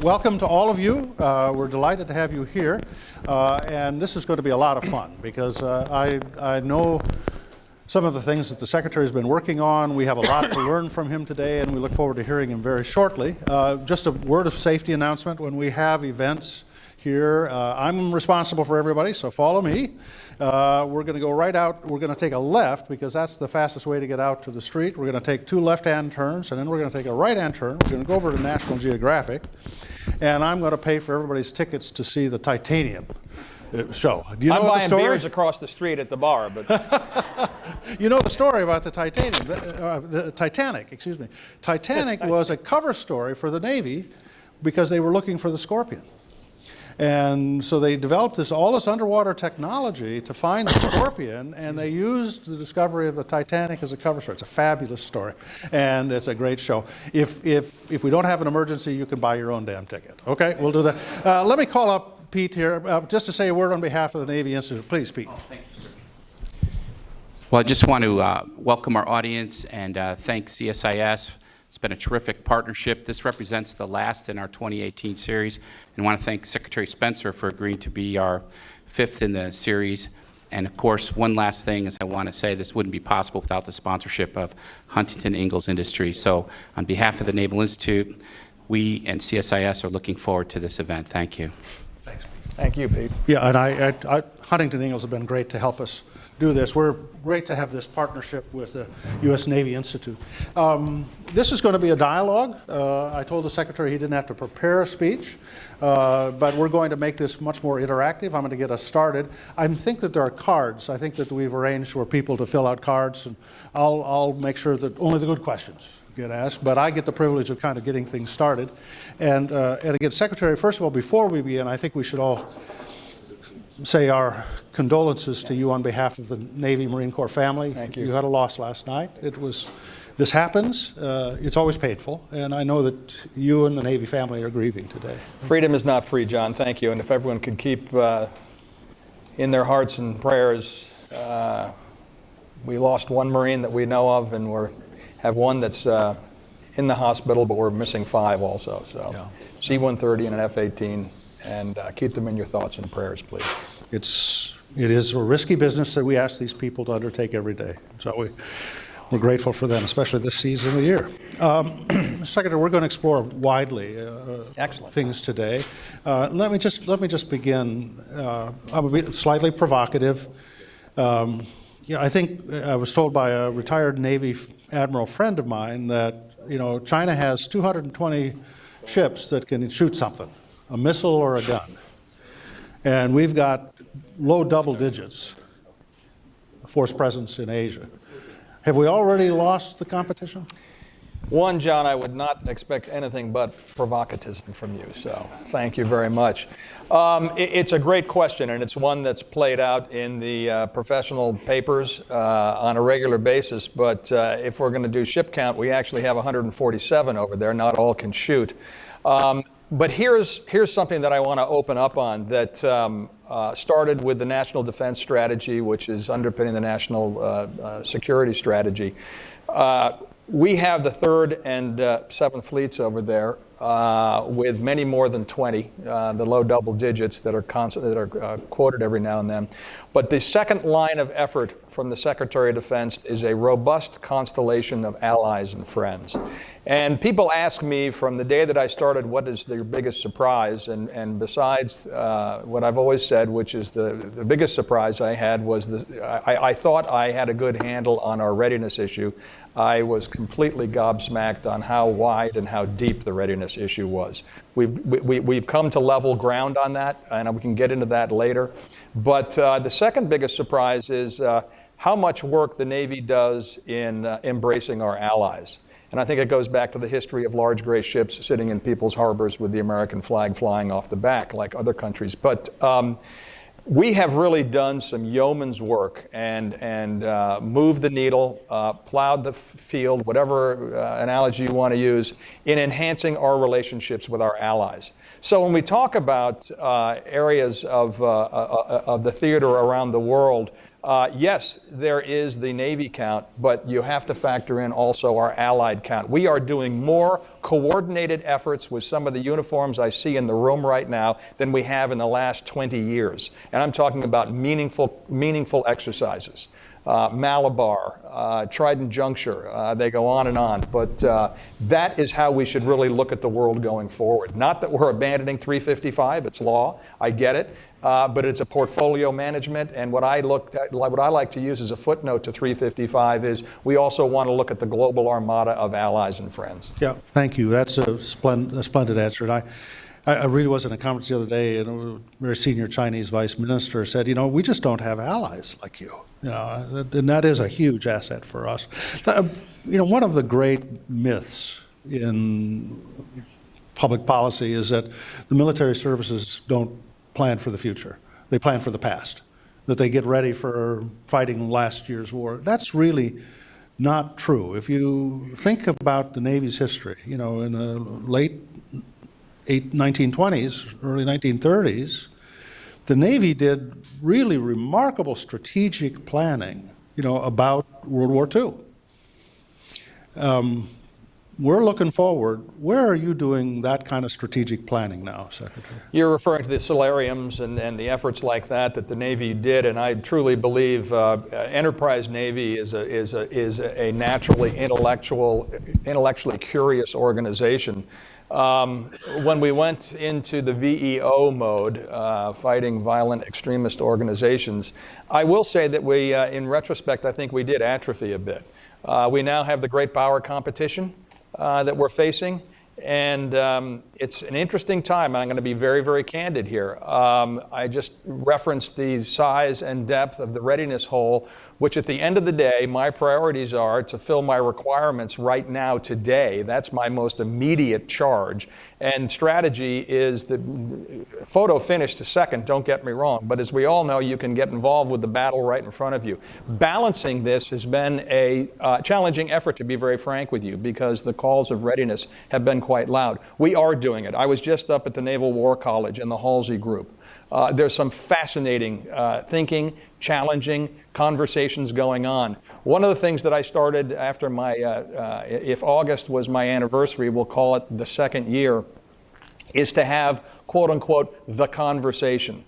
Welcome to all of you. We're delighted to have you here, and this is going to be a lot of fun because I know some of the things that the Secretary has been working on. We have a lot to learn from him today, and we look forward to hearing him very shortly. Just a word of safety announcement: when we have events here, I'm responsible for everybody, so follow me. We're going to go right out. We're going to take a left because that's the fastest way to get out to the street. We're going to take two left-hand turns, and then we're going to take a right-hand turn. We're going to go over to National Geographic, and I'm going to pay for everybody's tickets to see the Titanium show. Do you know the story? I'm buying beers across the street at the bar, but you know the story about the Titanium, the Titanic. Excuse me. Titanic was a cover story for the Navy because they were looking for the Scorpion. And so they developed all this underwater technology to find the Scorpion, and they used the discovery of the Titanic as a cover story. It's a fabulous story, and it's a great show. If we don't have an emergency, you can buy your own damn ticket. Okay, we'll do that. Let me call up Pete here, just to say a word on behalf of the Navy Institute. Please, Pete. Oh, thank you, sir. Well, I just want to welcome our audience and thank CSIS. It's been a terrific partnership. This represents the last in our 2018 series, and I want to thank Secretary Spencer for agreeing to be our fifth in the series. And of course, one last thing is I want to say this wouldn't be possible without the sponsorship of Huntington Ingalls Industries. So on behalf of the Naval Institute, we and CSIS are looking forward to this event. Thank you. Thanks. Thank you, Pete. Yeah, and Huntington Ingalls have been great to help us do this. We're great to have this partnership with the U.S. Navy Institute. This is going to be a dialogue. I told the Secretary he didn't have to prepare a speech, but we're going to make this much more interactive. I'm going to get us started. I think that there are cards. I think that we've arranged for people to fill out cards, and I'll make sure that only the good questions get asked, but I get the privilege of kind of getting things started. And again, Secretary, first of all, before we begin, I think we should all say our condolences to you on behalf of the Navy Marine Corps family. Thank you. You had a loss last night. This happens. It's always painful, and I know that you and the Navy family are grieving today. Freedom is not free, John. Thank you. And if everyone could keep in their hearts and prayers, we lost one Marine that we know of, and we have one that's in the hospital, but we're missing 5 also. So yeah. C-130 and an F-18, and keep them in your thoughts and prayers, please. It is a risky business that we ask these people to undertake every day. So we're grateful for them, especially this season of the year. Secretary, we're going to explore widely things today. Let me just begin. I'm be slightly provocative. I think I was told by a retired Navy admiral friend of mine that China has 220 ships that can shoot something, a missile or a gun, and we've got low double digits force presence in Asia. Have we already lost the competition? One, John, I would not expect anything but provocativism from you, so thank you very much. It's a great question, and it's one that's played out in the professional papers on a regular basis, but if we're going to do ship count, we actually have 147 over there. Not all can shoot. But here's something that I want to open up on that started with the National Defense Strategy, which is underpinning the National Security Strategy. We have the 3rd and 7th fleets over there with many more than 20, the low double digits that are quoted every now and then. But the second line of effort from the Secretary of Defense is a robust constellation of allies and friends. And people ask me from the day that I started, what is their biggest surprise? And besides what I've always said, which is the biggest surprise I had was I thought I had a good handle on our readiness issue. I was completely gobsmacked on how wide and how deep the readiness issue was. We've come to level ground on that, and we can get into that later. But the second biggest surprise is how much work the Navy does in embracing our allies. And I think it goes back to the history of large gray ships sitting in people's harbors with the American flag flying off the back like other countries. But we have really done some yeoman's work and moved the needle, plowed the field, whatever analogy you want to use, in enhancing our relationships with our allies. So when we talk about areas of the theater around the world, Yes, there is the Navy count, but you have to factor in also our allied count. We are doing more coordinated efforts with some of the uniforms I see in the room right now than we have in the last 20 years. And I'm talking about meaningful exercises. Malabar, Trident Juncture, they go on and on. But that is how we should really look at the world going forward. Not that we're abandoning 355, it's law, I get it. But it's a portfolio management, and what I like to use as a footnote to 355 is we also want to look at the global armada of allies and friends. Yeah, thank you. That's a splendid answer. And I really was in a conference the other day, and a very senior Chinese vice minister said, we just don't have allies like you. And that is a huge asset for us. One of the great myths in public policy is that the military services don't plan for the future. They plan for the past, that they get ready for fighting last year's war. That's really not true. If you think about the Navy's history, in the late 1920s, early 1930s, the Navy did really remarkable strategic planning, about World War II. We're looking forward. Where are you doing that kind of strategic planning now, Secretary? You're referring to the solariums and the efforts like that the Navy did, and I truly believe Enterprise Navy is a naturally intellectually curious organization. When we went into the VEO mode, fighting violent extremist organizations, I will say that we, in retrospect, I think we did atrophy a bit. We now have the great power competition that we're facing, and it's an interesting time. I'm going to be very, very candid here. I just referenced the size and depth of the readiness hole, which at the end of the day, my priorities are to fill my requirements right now, today. That's my most immediate charge. And strategy is the photo finish to second, don't get me wrong. But as we all know, you can get involved with the battle right in front of you. Balancing this has been a challenging effort, to be very frank with you, because the calls of readiness have been quite loud. We are doing it. I was just up at the Naval War College in the Halsey Group. There's some fascinating thinking, challenging conversations going on. One of the things that I started after my, if August was my anniversary, we'll call it the second year, is to have, quote unquote, the conversation.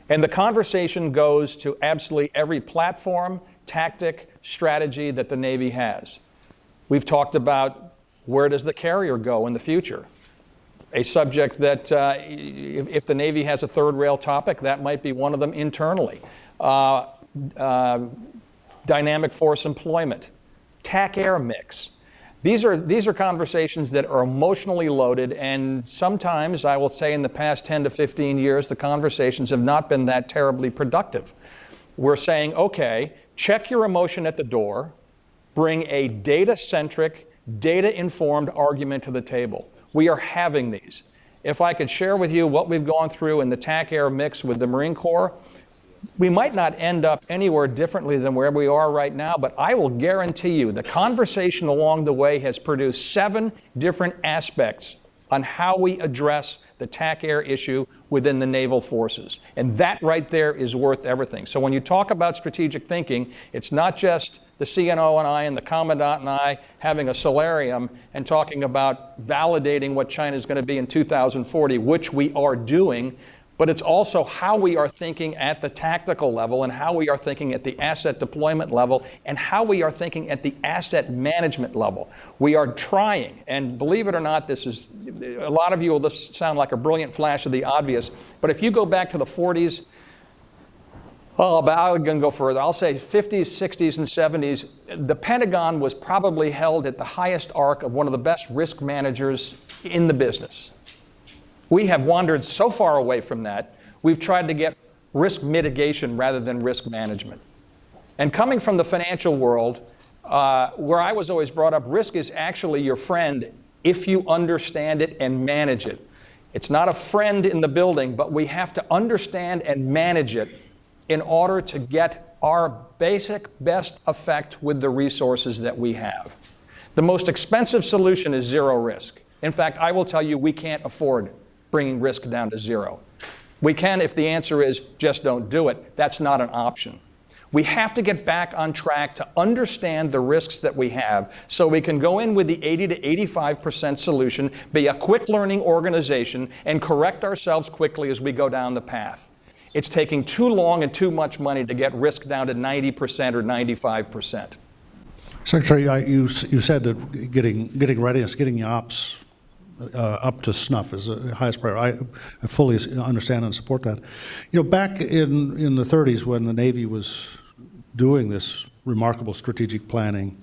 And the conversation goes to absolutely every platform, tactic, strategy that the Navy has. We've talked about where does the carrier go in the future? A subject that, if the Navy has a third rail topic, that might be one of them internally. Dynamic force employment, TAC-air mix. These are conversations that are emotionally loaded, and sometimes, I will say in the past 10 to 15 years, the conversations have not been that terribly productive. We're saying, okay, check your emotion at the door, bring a data-centric, data-informed argument to the table. We are having these. If I could share with you what we've gone through in the TAC-air mix with the Marine Corps, we might not end up anywhere differently than where we are right now, but I will guarantee you the conversation along the way has produced 7 different aspects on how we address the TAC-air issue within the naval forces. And that right there is worth everything. So when you talk about strategic thinking, it's not just the CNO and I and the Commandant and I having a solarium and talking about validating what China is going to be in 2040, which we are doing, but it's also how we are thinking at the tactical level and how we are thinking at the asset deployment level and how we are thinking at the asset management level. We are trying, and believe it or not, this is, a lot of you will just sound like a brilliant flash of the obvious, but if you go back to the 40s, but I'm going to go further. I'll say 50s, 60s, and 70s, the Pentagon was probably held at the highest arc of one of the best risk managers in the business. We have wandered so far away from that, we've tried to get risk mitigation rather than risk management. And coming from the financial world, where I was always brought up, risk is actually your friend if you understand it and manage it. It's not a friend in the building, but we have to understand and manage it in order to get our basic best effect with the resources that we have. The most expensive solution is zero risk. In fact, I will tell you we can't afford bringing risk down to zero. We can if the answer is just don't do it. That's not an option. We have to get back on track to understand the risks that we have so we can go in with the 80 to 85% solution, be a quick learning organization, and correct ourselves quickly as we go down the path. It's taking too long and too much money to get risk down to 90% or 95%. Secretary, you said that getting readiness, getting the ops up to snuff is the highest priority. I fully understand and support that. You know, back in the 30s when the Navy was doing this remarkable strategic planning,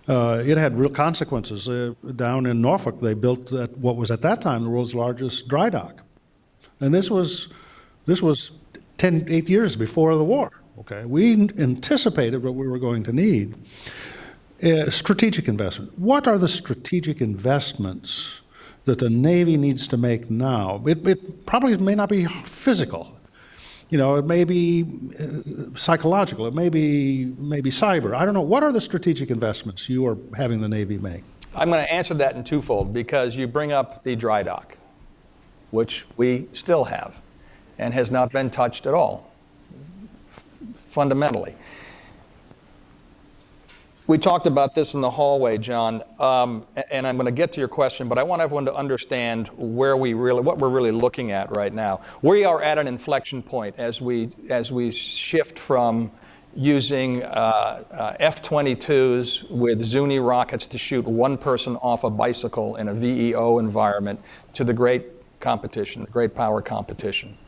it had real consequences. Down in Norfolk, they built what was at that time the world's largest dry dock. And this was 8 years before the war. Okay, we anticipated what we were going to need. Strategic investment. What are the strategic investments that the Navy needs to make now? It probably may not be physical. You know, it may be psychological. It may be cyber. I don't know. What are the strategic investments you are having the Navy make? I'm going to answer that in twofold, because you bring up the dry dock, which we still have and has not been touched at all, fundamentally. We talked about this in the hallway, John, and I'm going to get to your question, but I want everyone to understand what we're really looking at right now. We are at an inflection point as we shift from using F-22s with Zuni rockets to shoot one person off a bicycle in a VEO environment to the great competition, the great power competition.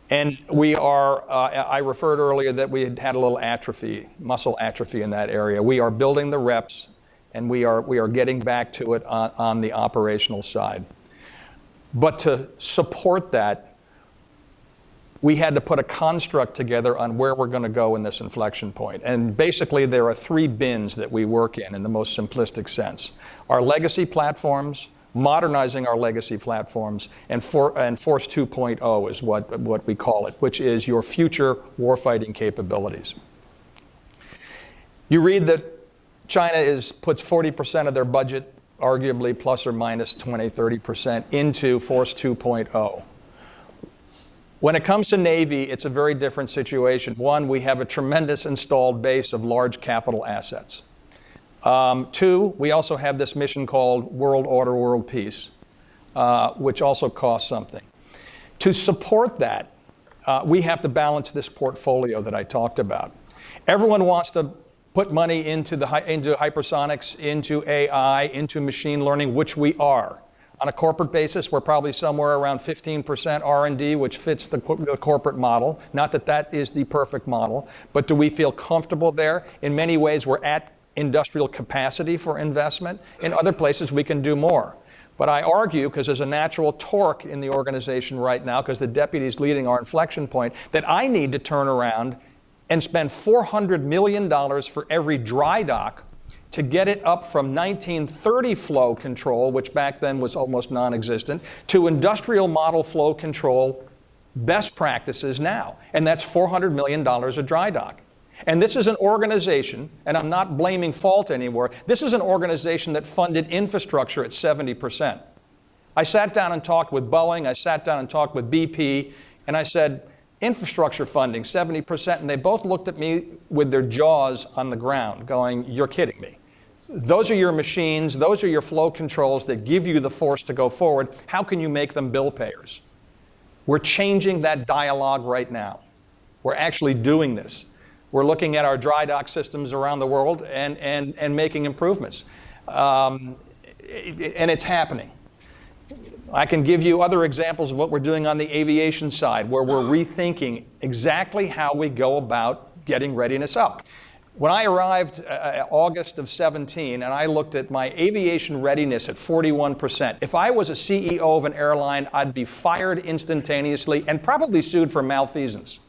And we are, I referred earlier that we had a little atrophy, muscle atrophy in that area. We are building the reps, and we are getting back to it on the operational side. But to support that, we had to put a construct together on where we're going to go in this inflection point. And basically, there are three bins that we work in the most simplistic sense. Our legacy platforms, modernizing our legacy platforms, and Force 2.0 is what we call it, which is your future warfighting capabilities. You read that China puts 40% of their budget, arguably plus or minus 20, 30%, into Force 2.0. When it comes to Navy, it's a very different situation. One, we have a tremendous installed base of large capital assets. Two, we also have this mission called World Order, World Peace, which also costs something. To support that, we have to balance this portfolio that I talked about. Everyone wants to put money into hypersonics, into AI, into machine learning, which we are. On a corporate basis, we're probably somewhere around 15% R&D, which fits the corporate model. Not that that is the perfect model, but do we feel comfortable there? In many ways, we're at industrial capacity for investment. In other places, we can do more. But I argue, because there's a natural torque in the organization right now, because the deputy is leading our inflection point, that I need to turn around and spend $400 million for every dry dock to get it up from 1930 flow control, which back then was almost non-existent, to industrial model flow control best practices now. And that's $400 million a dry dock. And this is an organization, and I'm not blaming fault anymore, this is an organization that funded infrastructure at 70%. I sat down and talked with Boeing, I sat down and talked with BP, and I said, infrastructure funding, 70%, and they both looked at me with their jaws on the ground, going, you're kidding me. Those are your machines, those are your flow controls that give you the force to go forward. How can you make them bill payers? We're changing that dialogue right now. We're actually doing this. We're looking at our dry dock systems around the world and making improvements. And it's happening. I can give you other examples of what we're doing on the aviation side, where we're rethinking exactly how we go about getting readiness up. When I arrived August of 17, and I looked at my aviation readiness at 41%, if I was a CEO of an airline, I'd be fired instantaneously and probably sued for malfeasance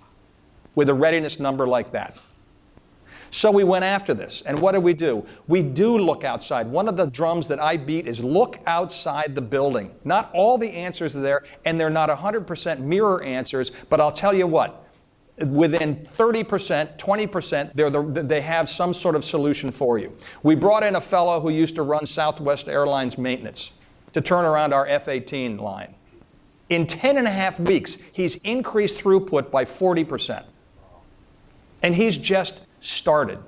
with a readiness number like that. So we went after this. And what do? We do look outside. One of the drums that I beat is look outside the building. Not all the answers are there, and they're not 100% answers, but I'll tell you what, within 30%, 20%, they have some sort of solution for you. We brought in a fellow who used to run Southwest Airlines maintenance to turn around our F-18 line. In 10 and a half weeks, he's increased throughput by 40%. And he's just started.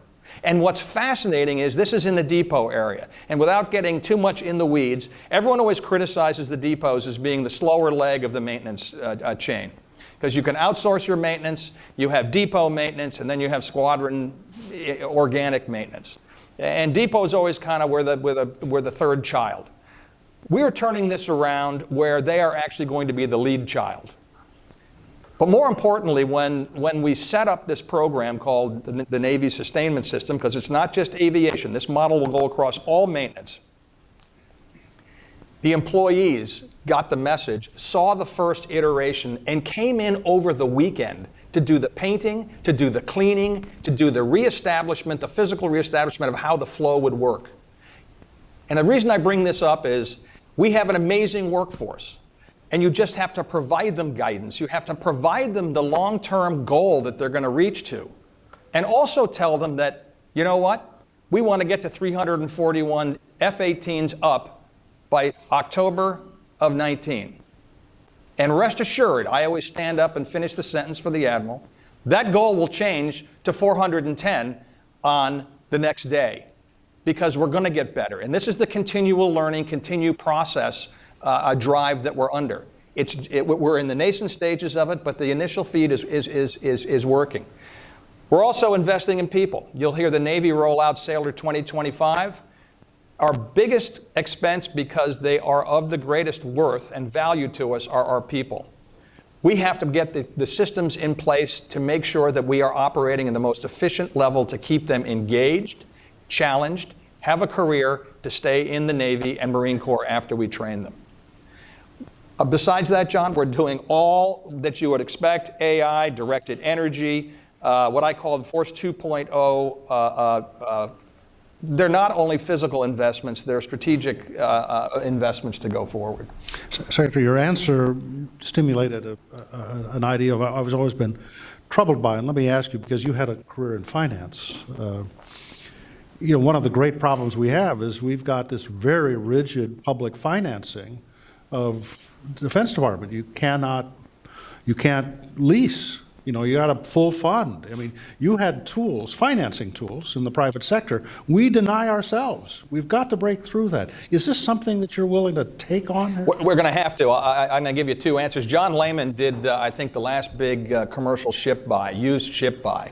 And what's fascinating is this is in the depot area. And without getting too much in the weeds, everyone always criticizes the depots as being the slower leg of the maintenance chain. Because you can outsource your maintenance, you have depot maintenance, and then you have squadron organic maintenance. And depot is always kind of where the third child. We're turning this around where they are actually going to be the lead child. But more importantly, when we set up this program called the Navy Sustainment System, because it's not just aviation, this model will go across all maintenance. The employees got the message, saw the first iteration, and came in over the weekend to do the painting, to do the cleaning, to do the reestablishment, the physical reestablishment of how the flow would work. And the reason I bring this up is we have an amazing workforce. And you just have to provide them guidance. You have to provide them the long-term goal that they're going to reach to. And also tell them that, you know what? We want to get to 341 F-18s up by October of 19. And rest assured, I always stand up and finish the sentence for the Admiral, that goal will change to 410 on the next day because we're going to get better. And this is the continual learning, continued process drive that we're under. We're in the nascent stages of it, but the initial feed is working. We're also investing in people. You'll hear the Navy roll out Sailor 2025. Our biggest expense, because they are of the greatest worth and value to us, are our people. We have to get the systems in place to make sure that we are operating in the most efficient level to keep them engaged, challenged, have a career to stay in the Navy and Marine Corps after we train them. Besides that, John, we're doing all that you would expect, AI, directed energy, what I call Force 2.0. They're not only physical investments, they're strategic investments to go forward. Secretary, your answer stimulated an idea I've always been troubled by, and let me ask you, because you had a career in finance. One of the great problems we have is we've got this very rigid public financing of the Defense Department. You can't lease. You got a full fund. I mean, you had tools, financing tools in the private sector. We deny ourselves. We've got to break through that. Is this something that you're willing to take on? We're going to have to. I'm going to give you two answers. John Lehman did, I think, the last big commercial ship buy, used ship buy,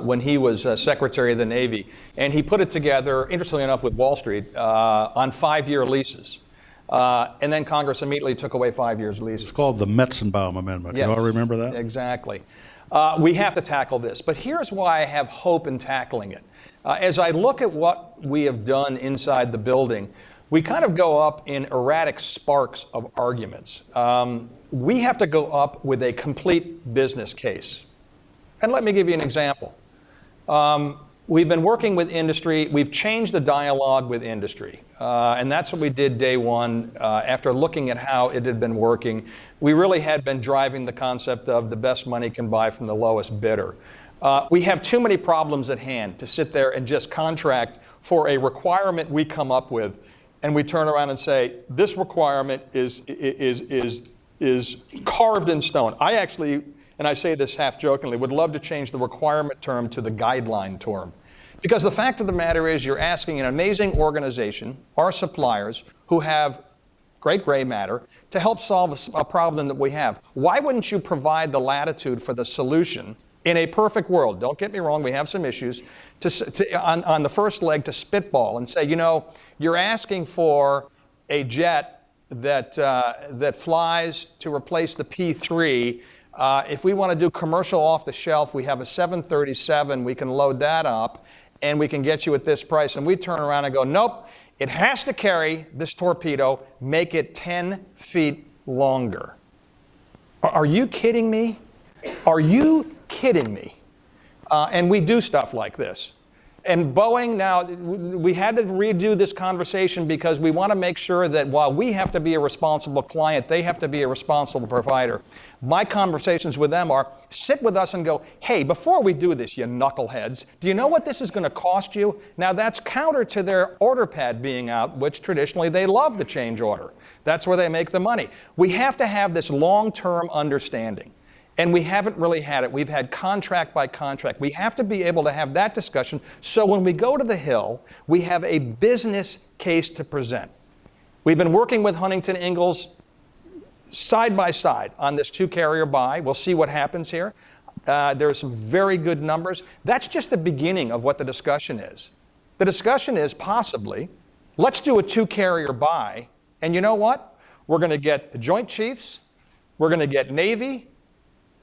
when he was Secretary of the Navy. And he put it together, interestingly enough, with Wall Street on 5-year leases. And then Congress immediately took away 5 years leases. It's called the Metzenbaum Amendment. Yes, you all remember that? Exactly. We have to tackle this. But here's why I have hope in tackling it. As I look at what we have done inside the building, we kind of go up in erratic sparks of arguments. We have to go up with a complete business case. And let me give you an example. We've been working with industry. We've changed the dialogue with industry. And that's what we did day one. After looking at how it had been working, we really had been driving the concept of the best money can buy from the lowest bidder. We have too many problems at hand to sit there and just contract for a requirement we come up with, and we turn around and say, this requirement is carved in stone. I actually, and I say this half jokingly, would love to change the requirement term to the guideline term. Because the fact of the matter is you're asking an amazing organization, our suppliers, who have great gray matter, to help solve a problem that we have. Why wouldn't you provide the latitude for the solution in a perfect world? Don't get me wrong, we have some issues, on the first leg to spitball and say, you're asking for a jet that flies to replace the P-3. If we want to do commercial off the shelf, we have a 737, we can load that up, and we can get you at this price. And we turn around and go, nope, it has to carry this torpedo, make it 10 feet longer. Are you kidding me? Are you kidding me? And we do stuff like this. And Boeing, now, we had to redo this conversation because we want to make sure that while we have to be a responsible client, they have to be a responsible provider. My conversations with them are, sit with us and go, hey, before we do this, you knuckleheads, do you know what this is going to cost you? Now, that's counter to their order pad being out, which traditionally they love the change order. That's where they make the money. We have to have this long-term understanding. And we haven't really had it. We've had contract by contract. We have to be able to have that discussion so when we go to the Hill, we have a business case to present. We've been working with Huntington Ingalls side by side on this 2-carrier buy. We'll see what happens here. There are some very good numbers. That's just the beginning of what the discussion is. The discussion is possibly, let's do a 2-carrier buy, and you know what? We're going to get the Joint Chiefs, we're going to get Navy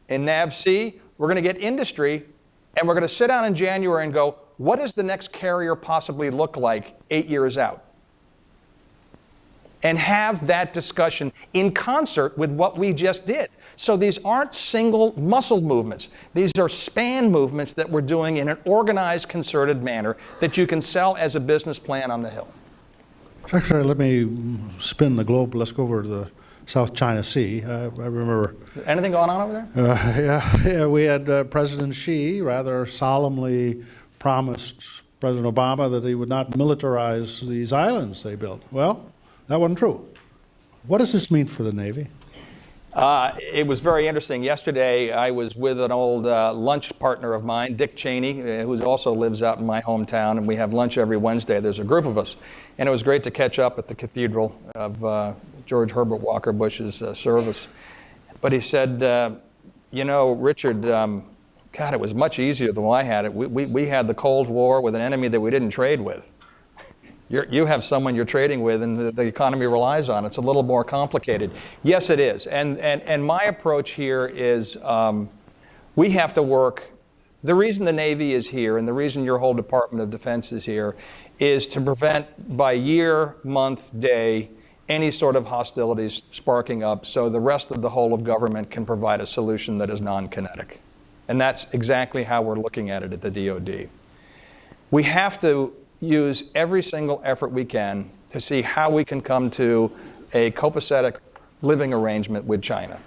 and NAVC, we're going to get industry, and we're going to sit down in January and go, what does the next carrier possibly look like 8 years out? And have that discussion in concert with what we just did. So these aren't single muscle movements. These are span movements that we're doing in an organized, concerted manner that you can sell as a business plan on the Hill. Secretary, let me spin the globe. Let's go over to the South China Sea. I remember. Anything going on over there? Yeah, we had President Xi rather solemnly promised President Obama that he would not militarize these islands they built. Well, that wasn't true. What does this mean for the Navy? It was very interesting. Yesterday, I was with an old lunch partner of mine, Dick Cheney, who also lives out in my hometown, and we have lunch every Wednesday. There's a group of us. And it was great to catch up at the Cathedral of George Herbert Walker Bush's service. But he said, you know, Richard, God, it was much easier than I had it. We had the Cold War with an enemy that we didn't trade with. You have someone you're trading with and the economy relies on. It's a little more complicated. Yes, it is. And my approach here is we have to work. The reason the Navy is here and the reason your whole Department of Defense is here is to prevent by year, month, day, any sort of hostilities sparking up so the rest of the whole of government can provide a solution that is non-kinetic. And that's exactly how we're looking at it at the DoD. We have to use every single effort we can to see how we can come to a copacetic living arrangement with China,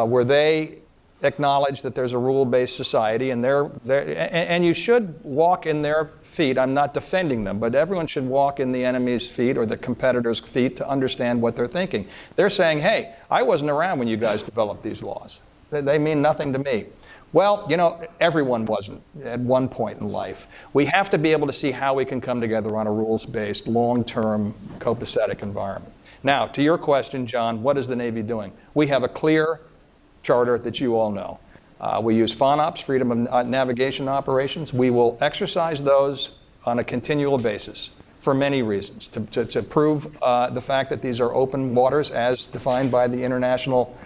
where they acknowledge that there's a rule-based society, and and you should walk in their feet. I'm not defending them, but everyone should walk in the enemy's feet or the competitor's feet to understand what they're thinking. They're saying, hey, I wasn't around when you guys developed these laws. They mean nothing to me. Well, you know, everyone wasn't at one point in life. We have to be able to see how we can come together on a rules-based, long-term, copacetic environment. Now, to your question, John, what is the Navy doing? We have a clear charter that you all know. We use FONOPS, Freedom of Navigation Operations. We will exercise those on a continual basis for many reasons, to prove the fact that these are open waters as defined by the international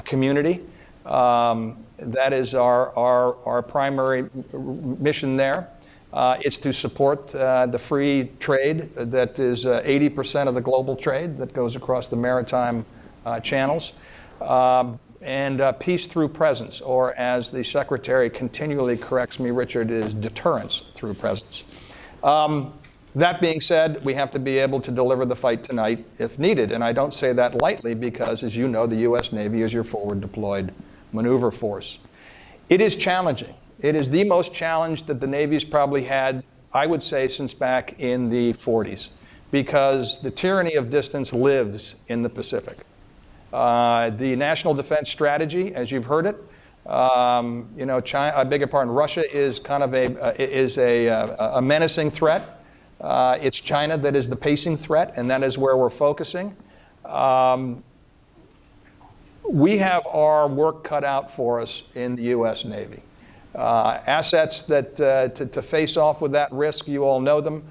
community. That is our primary mission there. It's to support the free trade that is 80% of the global trade that goes across the maritime channels. And peace through presence, or as the Secretary continually corrects me, Richard, is deterrence through presence. That being said, we have to be able to deliver the fight tonight if needed. And I don't say that lightly because, as you know, the U.S. Navy is your forward deployed maneuver force. It is challenging. It is the most challenge that the Navy's probably had, I would say, since back in the 40s, because the tyranny of distance lives in the Pacific. The National Defense Strategy, as you've heard it, you know, China, I beg your pardon, Russia is kind of a menacing threat. It's China that is the pacing threat, and that is where we're focusing. We have our work cut out for us in the U.S. Navy. Assets that to face off with that risk, you all know them.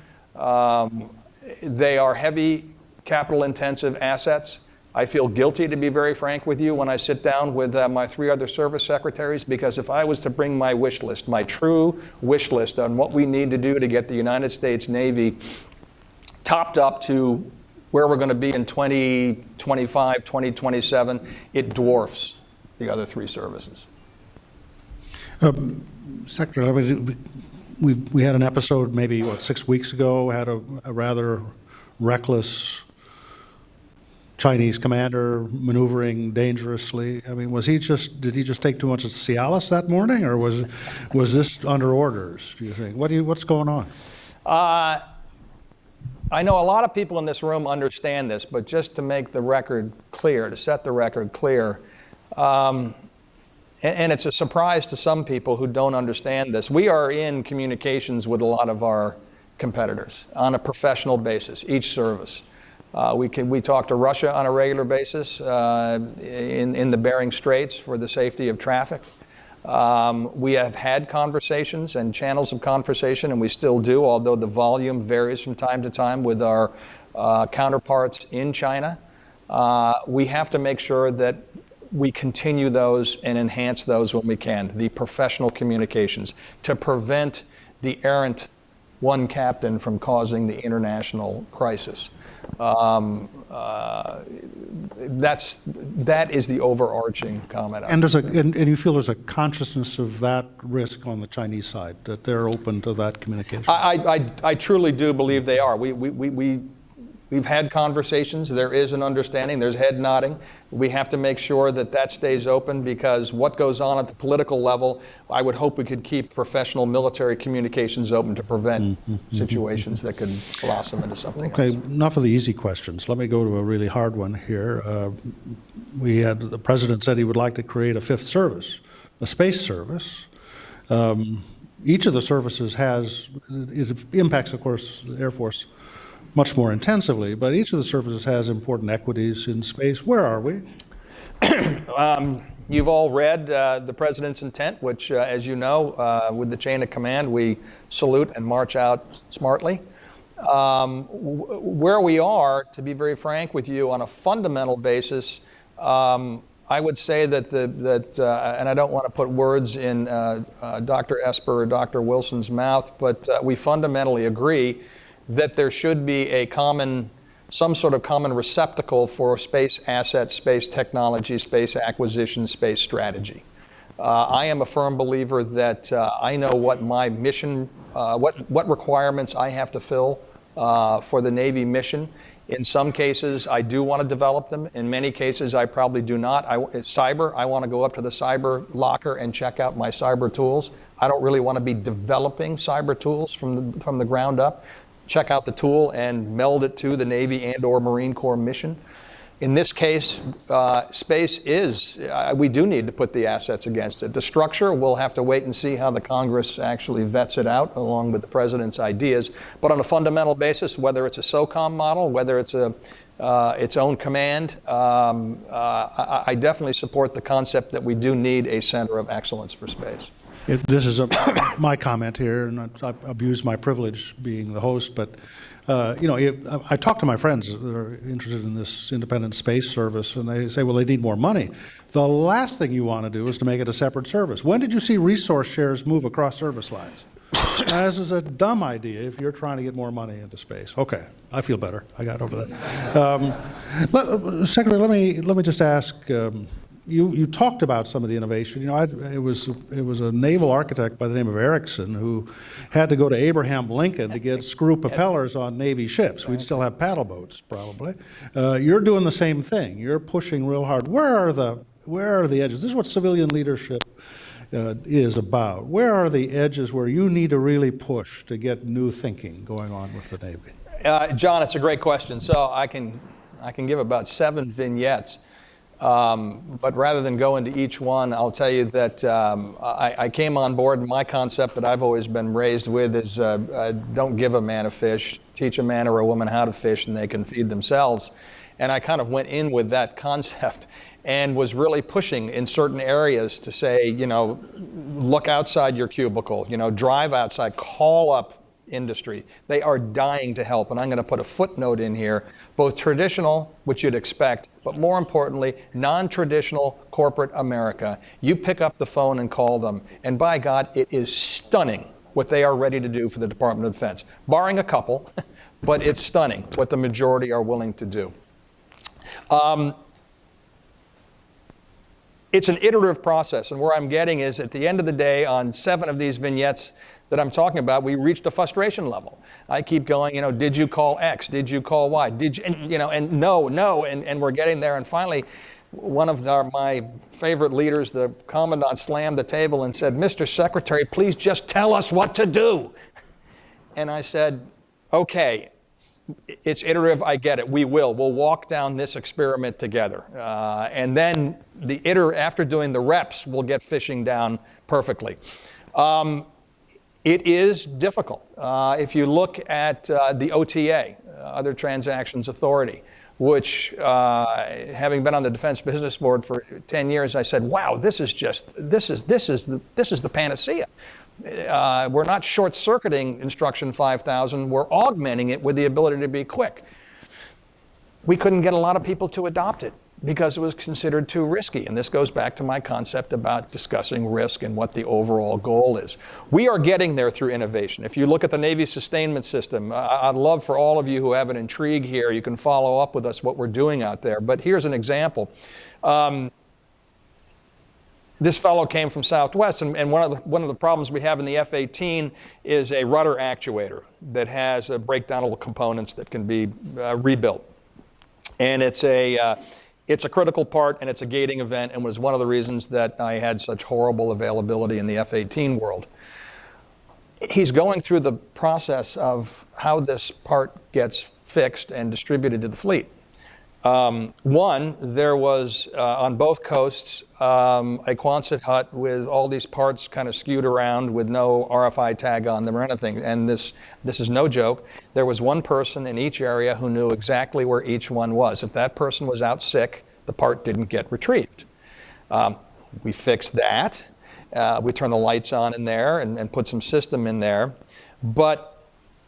They are heavy capital-intensive assets. I feel guilty, to be very frank with you, when I sit down with my 3 other service secretaries, because if I was to bring my wish list, my true wish list on what we need to do to get the United States Navy topped up to where we're going to be in 2025, 2027, it dwarfs the other 3 services. Secretary, I mean, we had an episode maybe, 6 weeks ago, had a rather reckless Chinese commander maneuvering dangerously. I mean, did he just take too much of Cialis that morning, or was this under orders, do you think? What's going on? I know a lot of people in this room understand this, but just to make the record clear, to set the record clear, and it's a surprise to some people who don't understand this. We are in communications with a lot of our competitors on a professional basis, each service. We talk to Russia on a regular basis in the Bering Straits for the safety of traffic. We have had conversations and channels of conversation, and we still do, although the volume varies from time to time with our counterparts in China. We have to make sure that we continue those and enhance those when we can, the professional communications, to prevent the errant one captain from causing the international crisis. That is the overarching comment. And you feel there's a consciousness of that risk on the Chinese side, that they're open to that communication? I truly do believe they are. We've had conversations. There is an understanding. There's head nodding. We have to make sure that that stays open, because what goes on at the political level, I would hope we could keep professional military communications open to prevent situations that could blossom into something else. Okay, enough of the easy questions. Let me go to a really hard one here. The president said he would like to create a fifth service, a space service. Each of the services it impacts, of course, the Air Force much more intensively, but each of the services has important equities in space. Where are we? You've all read the president's intent, which, as you know, with the chain of command, we salute and march out smartly. Where we are, to be very frank with you, on a fundamental basis, I would say that and I don't want to put words in Dr. Esper or Dr. Wilson's mouth, but we fundamentally agree that there should be some sort of common receptacle for space assets, space technology, space acquisition, space strategy. I am a firm believer that I know what my mission, what requirements I have to fill for the Navy mission. In some cases, I do want to develop them. In many cases, I probably do not. Cyber, I want to go up to the cyber locker and check out my cyber tools. I don't really want to be developing cyber tools from the ground up. Check out the tool and meld it to the Navy and or Marine Corps mission. In this case, space we do need to put the assets against it. The structure, we'll have to wait and see how the Congress actually vets it out along with the President's ideas. But on a fundamental basis, whether it's a SOCOM model, whether it's its own command, I definitely support the concept that we do need a center of excellence for space. This is my comment here, and I abuse my privilege being the host, but I talk to my friends that are interested in this independent space service, and they say, well, they need more money. The last thing you want to do is to make it a separate service. When did you see resource shares move across service lines? This is a dumb idea if you're trying to get more money into space. Okay, I feel better. I got over that. Secretary, let me just ask. You talked about some of the innovation. It was a naval architect by the name of Erickson who had to go to Abraham Lincoln to get screw propellers on Navy ships. We'd still have paddle boats, probably. You're doing the same thing. You're pushing real hard. Where are the edges? This is what civilian leadership is about. Where are the edges where you need to really push to get new thinking going on with the Navy? John, it's a great question. So I can give about 7 vignettes. But rather than go into each one, I'll tell you that I came on board, and my concept that I've always been raised with is don't give a man a fish, teach a man or a woman how to fish, and they can feed themselves. And I kind of went in with that concept and was really pushing in certain areas to say, look outside your cubicle, drive outside, call up industry. They are dying to help, and I'm going to put a footnote in here, both traditional, which you'd expect, but more importantly, non-traditional corporate America. You pick up the phone and call them, and by God, it is stunning what they are ready to do for the Department of Defense, barring a couple, but it's stunning what the majority are willing to do. It's an iterative process, and where I'm getting is at the end of the day, on 7 of these vignettes that I'm talking about, we reached a frustration level. I keep going, did you call X? Did you call Y? Did you, and no, and we're getting there. And finally, one of my favorite leaders, the commandant, slammed the table and said, Mr. Secretary, please just tell us what to do. And I said, okay, it's iterative, I get it, we'll walk down this experiment together. And then after doing the reps will get fishing down perfectly. It is difficult. If you look at the OTA, Other Transactions Authority, which, having been on the Defense Business Board for 10 years, I said, wow, this is the panacea. We're not short-circuiting Instruction 5000, we're augmenting it with the ability to be quick. We couldn't get a lot of people to adopt it because it was considered too risky. And this goes back to my concept about discussing risk and what the overall goal is. We are getting there through innovation. If you look at the Navy sustainment system, I'd love for all of you who have an intrigue here, you can follow up with us what we're doing out there. But here's an example. This fellow came from Southwest, and one of the problems we have in the F-18 is a rudder actuator that has breakdownable components that can be rebuilt. And it's a critical part, and it's a gating event, and was one of the reasons that I had such horrible availability in the F-18 world. He's going through the process of how this part gets fixed and distributed to the fleet. One, there was on both coasts a Quonset hut with all these parts kind of skewed around with no RFI tag on them or anything. And this is no joke. There was one person in each area who knew exactly where each one was. If that person was out sick, the part didn't get retrieved. We fixed that. We turned the lights on in there and put some system in there. But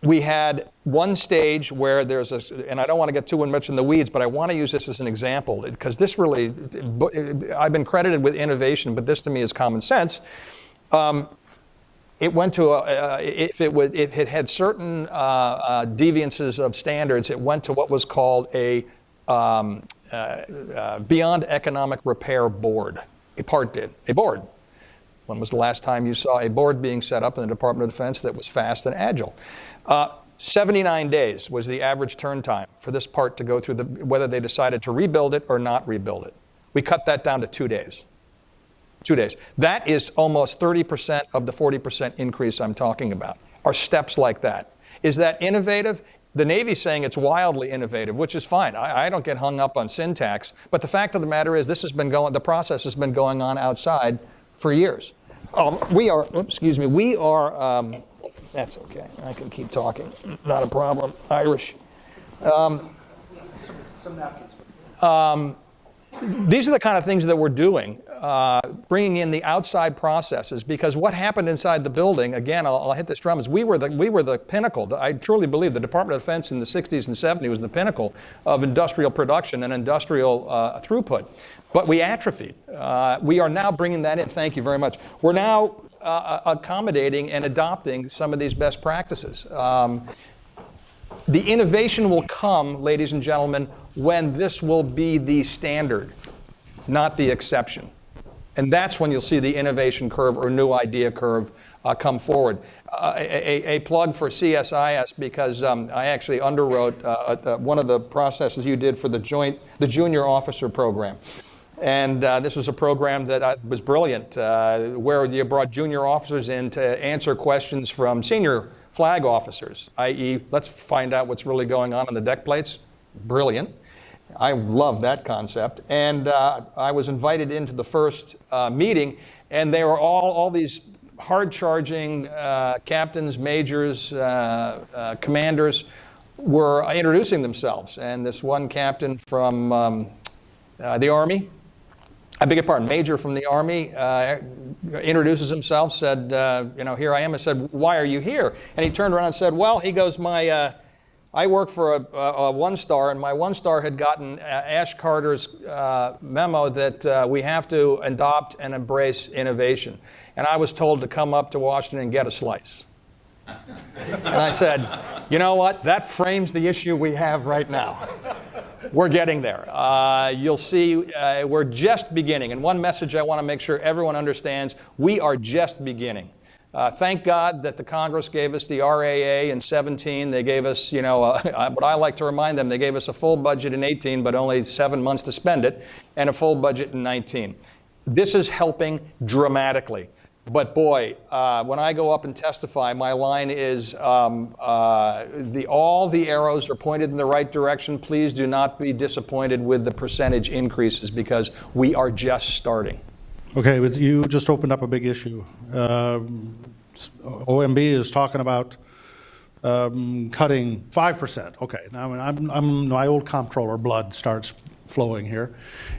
we had one stage where there's and I don't want to get too much in the weeds, but I want to use this as an example because this really, I've been credited with innovation, but this to me is common sense. It went to, if it had certain deviances of standards, it went to what was called a beyond economic repair board. A part did, a board. When was the last time you saw a board being set up in the Department of Defense that was fast and agile? 79 days was the average turn time for this part to go through whether they decided to rebuild it or not rebuild it. We cut that down to 2 days. 2 days. That is almost 30% of the 40% increase I'm talking about, are steps like that. Is that innovative? The Navy's saying it's wildly innovative, which is fine. I don't get hung up on syntax, but the fact of the matter is the process has been going on outside for years. That's okay. I can keep talking. Not a problem. Irish. These are the kind of things that we're doing, bringing in the outside processes, because what happened inside the building, again, I'll hit this drum, is we were the pinnacle. I truly believe the Department of Defense in the 60s and 70s was the pinnacle of industrial production and industrial throughput. But we atrophied. We are now bringing that in. Thank you very much. We're now accommodating and adopting some of these best practices. The innovation will come, ladies and gentlemen, when this will be the standard, not the exception. And that's when you'll see the innovation curve or new idea curve come forward. A plug for CSIS, because I actually underwrote one of the processes you did for the junior officer program. And this was a program that was brilliant, where you brought junior officers in to answer questions from senior flag officers, i.e., let's find out what's really going on the deck plates. Brilliant. I love that concept. And I was invited into the first meeting, and they were all these hard-charging captains, majors, commanders were introducing themselves. And this one captain from the Army, I beg your pardon, major from the Army, introduces himself, said, here I am. I said, why are you here? And he turned around and said, well, he goes, I work for a one-star, and my one-star had gotten Ash Carter's memo that we have to adopt and embrace innovation. And I was told to come up to Washington and get a slice. And I said, you know what? That frames the issue we have right now. We're getting there. You'll see we're just beginning. And one message I want to make sure everyone understands, we are just beginning. Thank God that the Congress gave us the RAA in 17. They gave us, what I like to remind them, they gave us a full budget in 18, but only 7 months to spend it, and a full budget in 19. This is helping dramatically. But boy, when I go up and testify, my line is, all the arrows are pointed in the right direction. Please do not be disappointed with the percentage increases because we are just starting. Okay, but you just opened up a big issue. OMB is talking about cutting 5%. Okay, now I'm my old comptroller blood starts flowing here.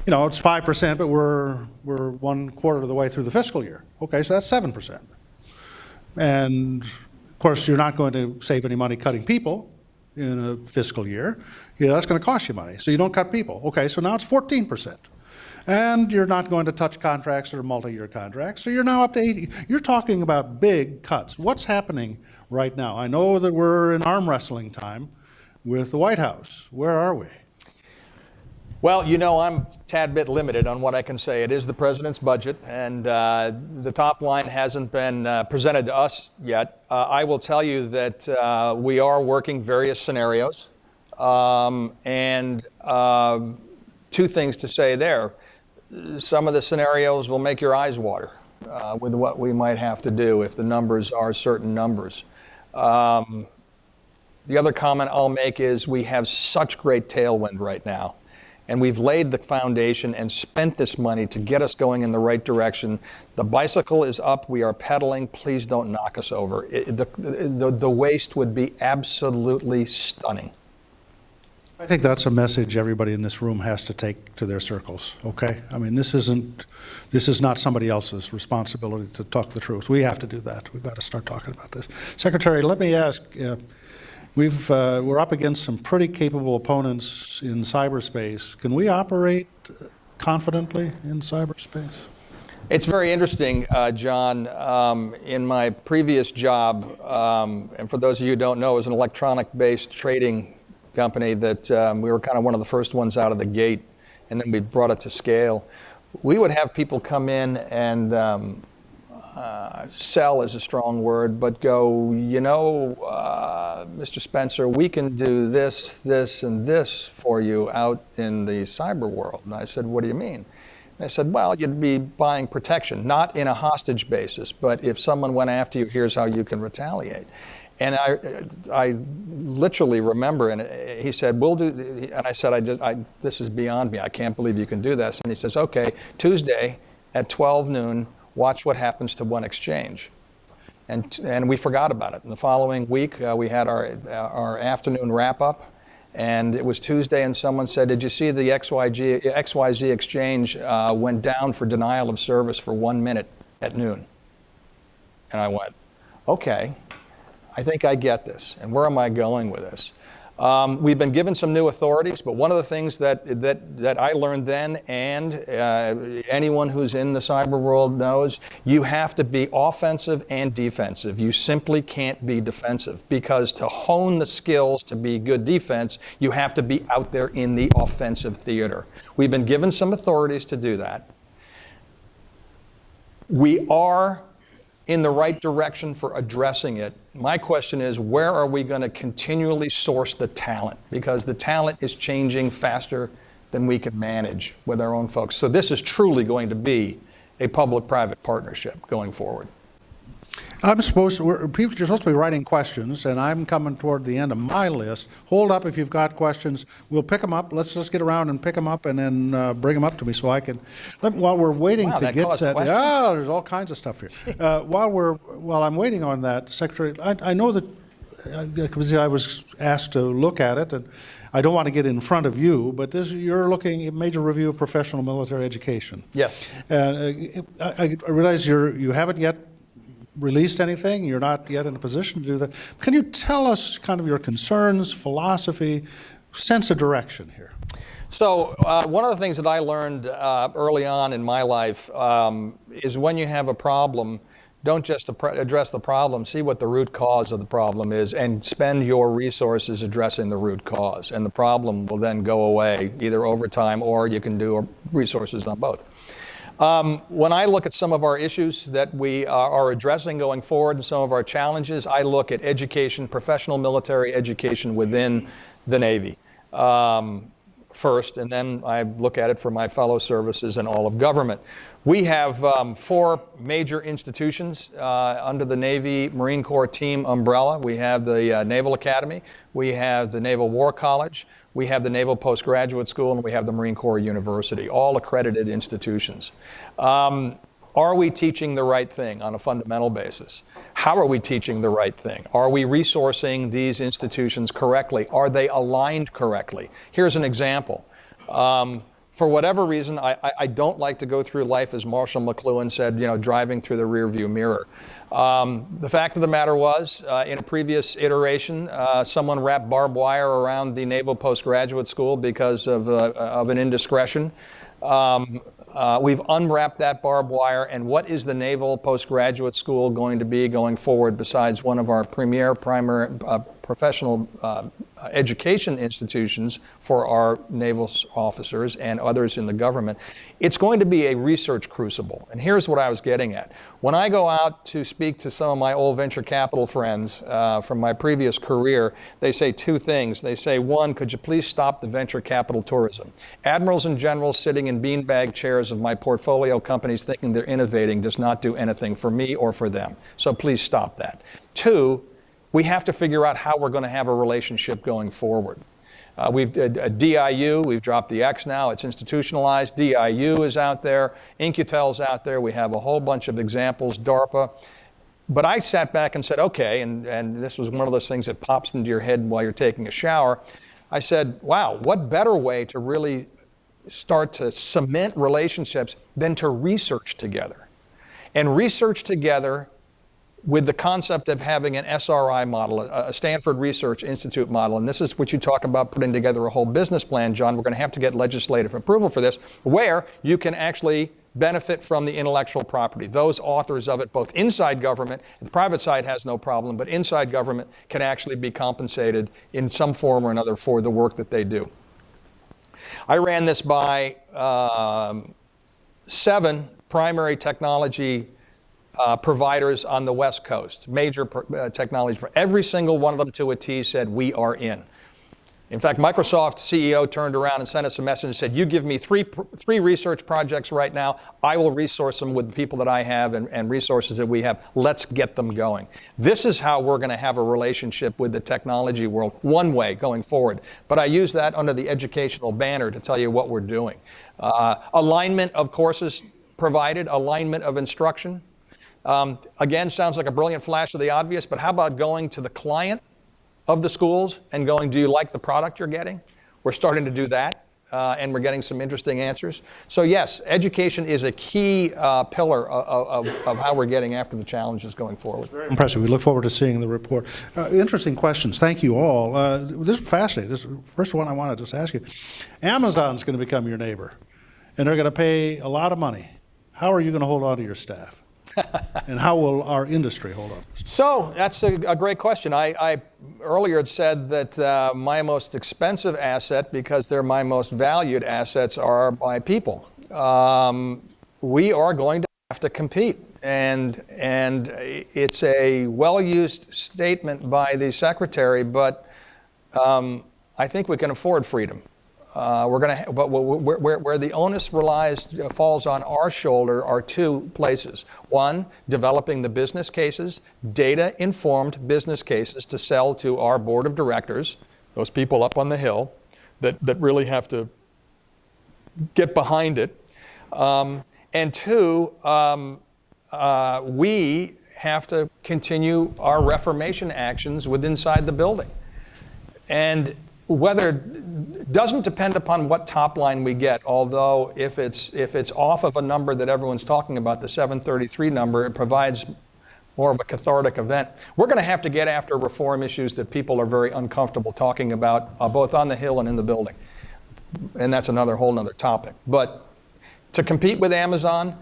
You know, it's 5%, but we're 1/4 of the way through the fiscal year. Okay, so that's 7%. And of course, you're not going to save any money cutting people in a fiscal year. Yeah, that's going to cost you money. So you don't cut people. Okay, so now it's 14%. And you're not going to touch contracts or multi-year contracts. So you're now up to 80. You're talking about big cuts. What's happening right now? I know that we're in arm wrestling time with the White House. Where are we? Well, you know, I'm a tad bit limited on what I can say. It is the president's budget, and the top line hasn't been presented to us yet. I will tell you that we are working various scenarios, and two things to say there. Some of the scenarios will make your eyes water with what we might have to do if the numbers are certain numbers. The other comment I'll make is we have such great tailwind right now. And we've laid the foundation and spent this money to get us going in the right direction. The bicycle is up. We are pedaling. Please don't knock us over. The waste would be absolutely stunning. I think that's a message everybody in this room has to take to their circles, okay? I mean, this is not somebody else's responsibility to talk the truth. We have to do that. We've got to start talking about this. Secretary, let me ask, we're up against some pretty capable opponents in cyberspace. Can we operate confidently in cyberspace? It's very interesting, John. In my previous job, and for those of you who don't know, it was an electronic-based trading company that we were kind of one of the first ones out of the gate, and then we brought it to scale. We would have people come in and sell is a strong word, but go, you know, Mr. Spencer, we can do this, this, and this for you out in the cyber world. And I said, what do you mean? And I said, well, you'd be buying protection, not in a hostage basis, but if someone went after you, here's how you can retaliate. And I literally remember, and he said, we'll do, and I said, this is beyond me. I can't believe you can do this. And he says, okay, Tuesday at 12 noon, watch what happens to one exchange. And we forgot about it. And the following week, we had our afternoon wrap-up, and it was Tuesday, and someone said, did you see the XYZ exchange went down for denial of service for 1 minute at noon? And I went, okay. I think I get this, and where am I going with this? We've been given some new authorities, but one of the things that I learned then, and anyone who's in the cyber world knows, you have to be offensive and defensive. You simply can't be defensive, because to hone the skills to be good defense, you have to be out there in the offensive theater. We've been given some authorities to do that. We are in the right direction for addressing it. My question is, where are we going to continually source the talent? Because the talent is changing faster than we can manage with our own folks. So this is truly going to be a public-private partnership going forward. You're supposed to be writing questions, and I'm coming toward the end of my list. Hold up if you've got questions. We'll pick them up. Let's just get around and pick them up and then bring them up to me so I can, while we're waiting to get that. Yeah, there's all kinds of stuff here. While I'm waiting on that, Secretary, I know that because I was asked to look at it, and I don't want to get in front of you, but you're looking at major review of professional military education. Yes. I realize you haven't yet released anything. You're not yet in a position to do that. Can you tell us kind of your concerns, philosophy, sense of direction here? So one of the things that I learned early on in my life is when you have a problem, don't just address the problem, see what the root cause of the problem is, and spend your resources addressing the root cause. And the problem will then go away, either over time or you can do resources on both. When I look at some of our issues that we are addressing going forward and some of our challenges, I look at education, professional military education within the Navy. first, and then I look at it for my fellow services and all of government. We have 4 major institutions under the Navy Marine Corps team umbrella. We have the Naval Academy, we have the Naval War College, we have the Naval Postgraduate School, and we have the Marine Corps University, all accredited institutions. Are we teaching the right thing on a fundamental basis? How are we teaching the right thing? Are we resourcing these institutions correctly? Are they aligned correctly? Here's an example. For whatever reason, I don't like to go through life, as Marshall McLuhan said, driving through the rearview mirror. The fact of the matter was, in a previous iteration, someone wrapped barbed wire around the Naval Postgraduate School because of an indiscretion. We've unwrapped that barbed wire, and what is the Naval Postgraduate School going to be going forward besides one of our premier primary professional education institutions for our naval officers and others in the government? It's going to be a research crucible, and here's what I was getting at. When I go out to speak to some of my old venture capital friends from my previous career, they say 2 things. They say, 1, could you please stop the venture capital tourism? Admirals and generals sitting in beanbag chairs of my portfolio companies thinking they're innovating does not do anything for me or for them. So please stop that. 2, we have to figure out how we're going to have a relationship going forward. We've DIU, we've dropped the X now, it's institutionalized. DIU is out there, Incutel's out there, we have a whole bunch of examples, DARPA. But I sat back and said, okay, and this was one of those things that pops into your head while you're taking a shower. I said, wow, what better way to really start to cement relationships than to research together? And research together with the concept of having an SRI model, a Stanford Research Institute model, and this is what you talk about putting together a whole business plan, John. We're going to have to get legislative approval for this, where you can actually benefit from the intellectual property. Those authors of it, both inside government, the private side has no problem, but inside government can actually be compensated in some form or another for the work that they do. I ran this by 7 primary technology providers on the West Coast, major technology. Every single one of them to a T said, we are in. In fact, Microsoft CEO turned around and sent us a message and said, you give me three research projects right now, I will resource them with the people that I have and resources that we have. Let's get them going. This is how we're going to have a relationship with the technology world, one way going forward. But I use that under the educational banner to tell you what we're doing. Alignment of courses provided, alignment of instruction. Again, sounds like a brilliant flash of the obvious, but how about going to the client of the schools and going, do you like the product you're getting? We're starting to do that, and we're getting some interesting answers. So yes, education is a key pillar of how we're getting after the challenges going forward. Very impressive. We look forward to seeing the report. Interesting questions. Thank you all. This is fascinating. This first one I want to just ask you. Amazon's going to become your neighbor, and they're going to pay a lot of money. How are you going to hold on to your staff? And how will our industry hold on? So that's a great question. I earlier had said that my most expensive asset, because they're my most valued assets, are my people. We are going to have to compete. And it's a well-used statement by the secretary, but I think we can afford freedom. But where the onus falls on our shoulder are 2 places. 1, developing the business cases, data-informed business cases to sell to our board of directors, those people up on the Hill that really have to get behind it. And 2, we have to continue our reformation actions inside the building. And whether doesn't depend upon what top line we get, although if it's off of a number that everyone's talking about, the 733 number, it provides more of a cathartic event. We're going to have to get after reform issues that people are very uncomfortable talking about, both on the Hill and in the building. And that's whole nother topic. But to compete with Amazon,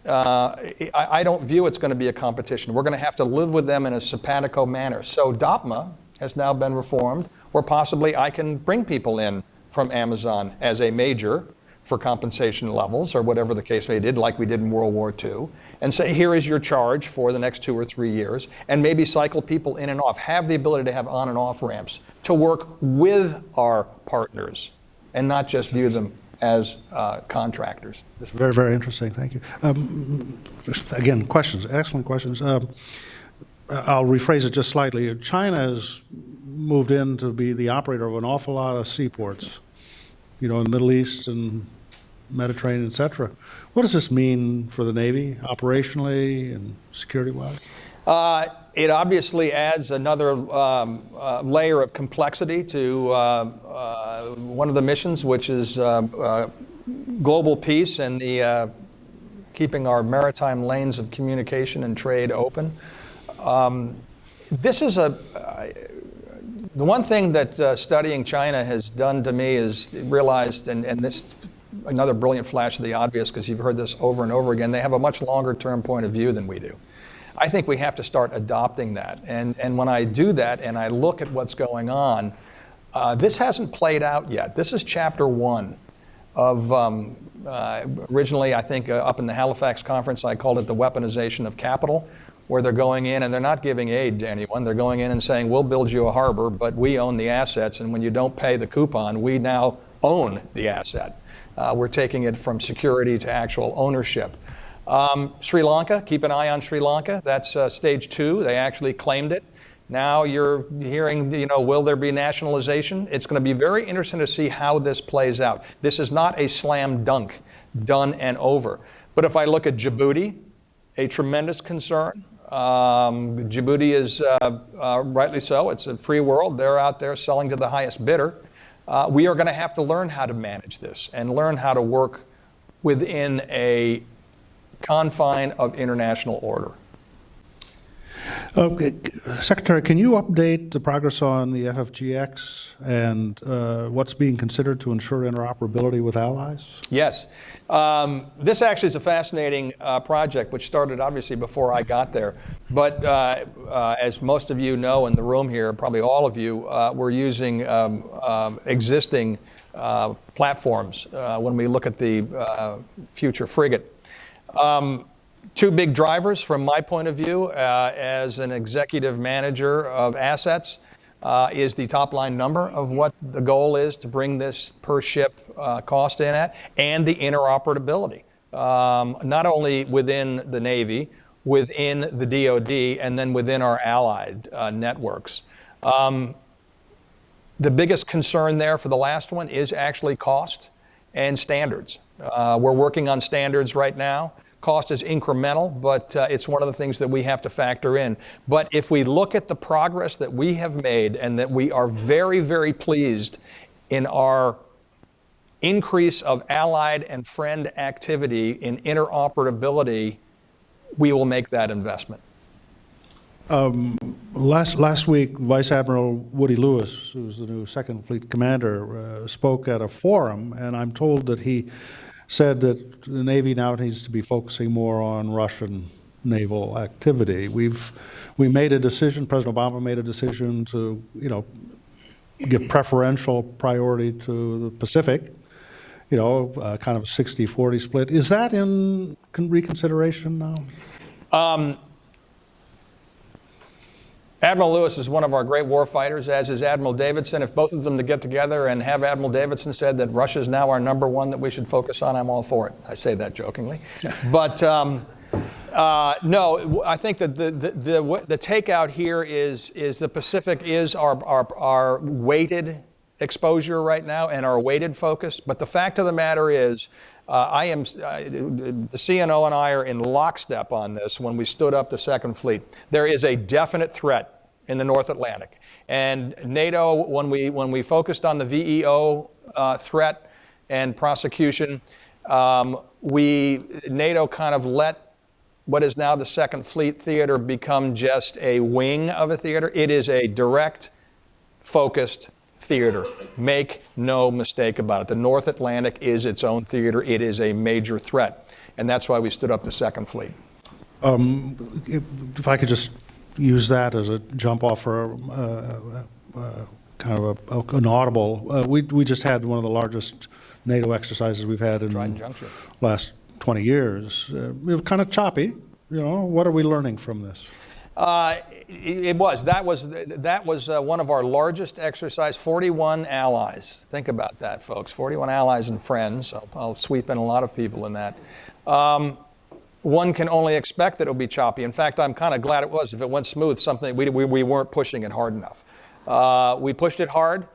I don't view it's going to be a competition. We're going to have to live with them in a simpatico manner. So DOPMA has now been reformed, where possibly I can bring people in from Amazon as a major for compensation levels or whatever the case may be, like we did in World War II, and say, here is your charge for the next 2 or 3 years, and maybe cycle people in and off, have the ability to have on and off ramps to work with our partners and not just view them as contractors. It's very, very interesting. Thank you. Again, questions, excellent questions. I'll rephrase it just slightly. China has moved in to be the operator of an awful lot of seaports, in the Middle East and Mediterranean, et cetera. What does this mean for the Navy operationally and security-wise? It obviously adds another layer of complexity to one of the missions, which is global peace and the keeping our maritime lanes of communication and trade open. This is the one thing that studying China has done to me is realized, and this another brilliant flash of the obvious, because you've heard this over and over again, they have a much longer term point of view than we do. I think we have to start adopting that. And when I do that and I look at what's going on, this hasn't played out yet. This is chapter 1 of, originally I think up in the Halifax conference, I called it the weaponization of capital, where they're going in and they're not giving aid to anyone. They're going in and saying, we'll build you a harbor, but we own the assets. And when you don't pay the coupon, we now own the asset. We're taking it from security to actual ownership. Sri Lanka, keep an eye on Sri Lanka. That's stage 2. They actually claimed it. Now you're hearing, will there be nationalization? It's going to be very interesting to see how this plays out. This is not a slam dunk, done and over. But if I look at Djibouti, a tremendous concern. Djibouti is rightly so. It's a free world. They're out there selling to the highest bidder. We are going to have to learn how to manage this and learn how to work within a confine of international order. Secretary, can you update the progress on the FFGX and what's being considered to ensure interoperability with allies? Yes. This actually is a fascinating project, which started obviously before I got there. But as most of you know in the room here, probably all of you, we're using existing platforms when we look at the future frigate. Two big drivers from my point of view as an executive manager of assets is the top line number of what the goal is to bring this per ship cost in at, and the interoperability, not only within the Navy, within the DoD, and then within our allied networks. The biggest concern there for the last one is actually cost and standards. We're working on standards right now. Cost is incremental, but it's one of the things that we have to factor in. But if we look at the progress that we have made, and that we are very, very pleased in our increase of allied and friend activity in interoperability, we will make that investment. Last week, Vice Admiral Woody Lewis, who's the new Second Fleet Commander, spoke at a forum, and I'm told that he said that the Navy now needs to be focusing more on Russian naval activity. We made a decision, President Obama made a decision to, give preferential priority to the Pacific, kind of a 60-40 split. Is that in reconsideration now? Admiral Lewis is one of our great war fighters, as is Admiral Davidson. If both of them to get together and have Admiral Davidson said that Russia is now our number one that we should focus on, I'm all for it. I say that jokingly. But no, I think that the takeout here is the Pacific is our weighted exposure right now and our weighted focus. But the fact of the matter is, the CNO and I are in lockstep on this when we stood up the Second Fleet. There is a definite threat in the North Atlantic. And NATO, when we focused on the VEO threat and prosecution, NATO kind of let what is now the Second Fleet theater become just a wing of a theater. It is a direct, focused theater. Make no mistake about it. The North Atlantic is its own theater. It is a major threat. And that's why we stood up the Second Fleet. If I could just use that as a jump off for kind of an audible. We just had one of the largest NATO exercises we've had in the last 20 years. It was kind of choppy. What are we learning from this? It was. That was one of our largest exercise. 41 allies. Think about that, folks. 41 allies and friends. I'll sweep in a lot of people in that. One can only expect that it'll be choppy. In fact, I'm kind of glad it was. If it went smooth, something we weren't pushing it hard enough. We pushed it hard.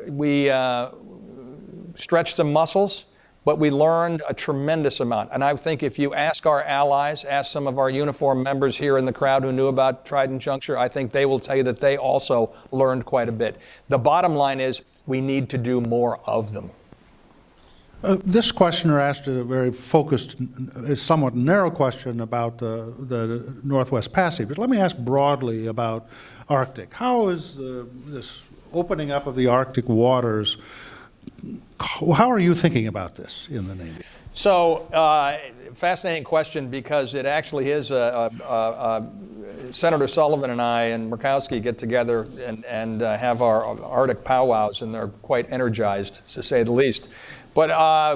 We stretched some muscles. But we learned a tremendous amount. And I think if you ask our allies, ask some of our uniformed members here in the crowd who knew about Trident Juncture, I think they will tell you that they also learned quite a bit. The bottom line is we need to do more of them. This questioner asked a very focused, somewhat narrow question about the Northwest Passage. But let me ask broadly about Arctic. How is this opening up of the Arctic waters, how are you thinking about this in the Navy? So, fascinating question, because it actually is Senator Sullivan and I and Murkowski get together and have our Arctic powwows, and they're quite energized, to say the least. But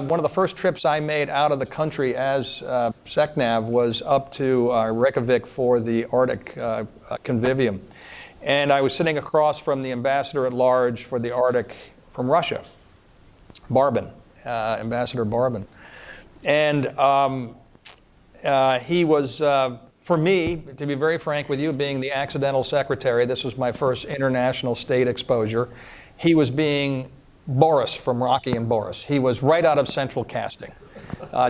one of the first trips I made out of the country as SecNav was up to Reykjavik for the Arctic Convivium. And I was sitting across from the ambassador at large for the Arctic from Russia, Barbin, Ambassador Barbin. And he was, for me, to be very frank with you, being the accidental secretary, this was my first international state exposure. He was being Boris from Rocky and Boris. He was right out of central casting,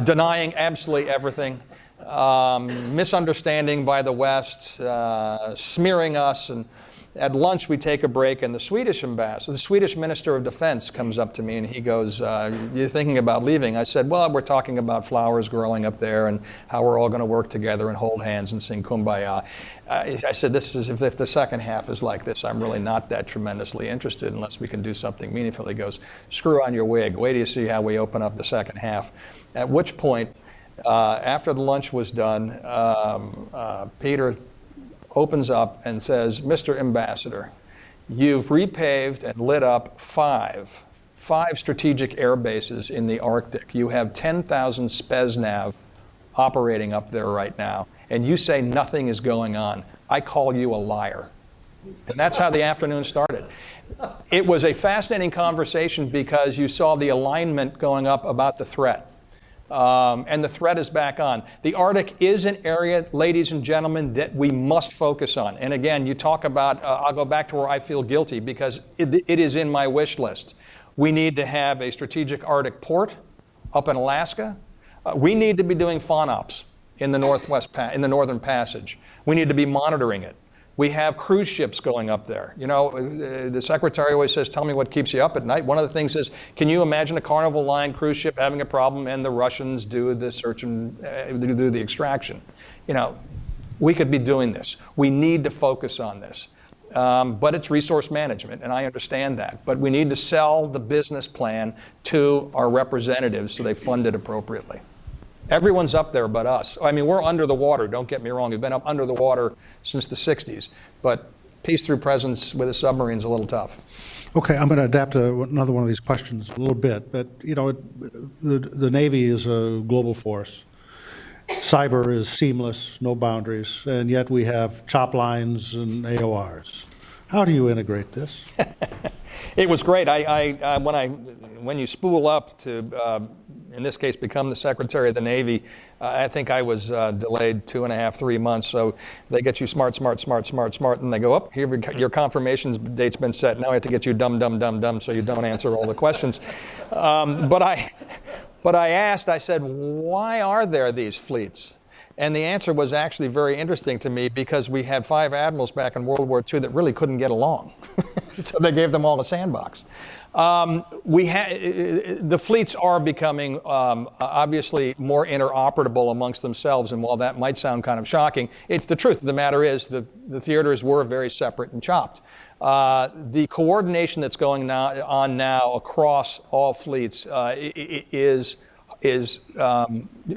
denying absolutely everything, misunderstanding by the West, smearing us. And at lunch, we take a break, and the Swedish ambassador, the Swedish Minister of Defense, comes up to me, and he goes, "You're thinking about leaving?" I said, "Well, we're talking about flowers growing up there and how we're all going to work together and hold hands and sing Kumbaya." I said, "This is if the second half is like this, I'm really not that tremendously interested unless we can do something meaningful." He goes, "Screw on your wig. Wait till you see how we open up the second half." At which point, after the lunch was done, Peter opens up and says, "Mr. Ambassador, you've repaved and lit up five strategic air bases in the Arctic. You have 10,000 Spetsnaz operating up there right now, and you say nothing is going on. I call you a liar." And that's how the afternoon started. It was a fascinating conversation because you saw the alignment going up about the threat. And the threat is back on. The Arctic is an area, ladies and gentlemen, that we must focus on. And again, you talk about, I'll go back to where I feel guilty because it is in my wish list. We need to have a strategic Arctic port up in Alaska. We need to be doing FONOPS in the Northern Passage. We need to be monitoring it. We have cruise ships going up there. You know, the secretary always says, "Tell me what keeps you up at night." One of the things is, can you imagine a Carnival Line cruise ship having a problem and the Russians do the search and do the extraction? You know, we could be doing this. We need to focus on this. But it's resource management, and I understand that. But we need to sell the business plan to our representatives so they fund it appropriately. Everyone's up there but us. I mean, we're under the water, don't get me wrong. We've been up under the water since the 60s. But peace through presence with a submarine is a little tough. Okay, I'm going to adapt to another one of these questions a little bit. But, you know, the Navy is a global force. Cyber is seamless, no boundaries, and yet we have chop lines and AORs. How do you integrate this? It was great. When you spool up to, in this case, become the Secretary of the Navy, I think I was delayed 2.5, 3 months. So they get you smart, and they go, "Up, here your confirmation date's been set. Now I have to get you dumb, so you don't answer all the questions." But I asked, I said, "Why are there these fleets?" And the answer was actually very interesting to me because we had 5 admirals back in World War II that really couldn't get along. So they gave them all a sandbox. The fleets are becoming obviously more interoperable amongst themselves, and while that might sound kind of shocking, it's the truth of the matter is the theaters were very separate and chopped. The coordination that's going on now across all fleets is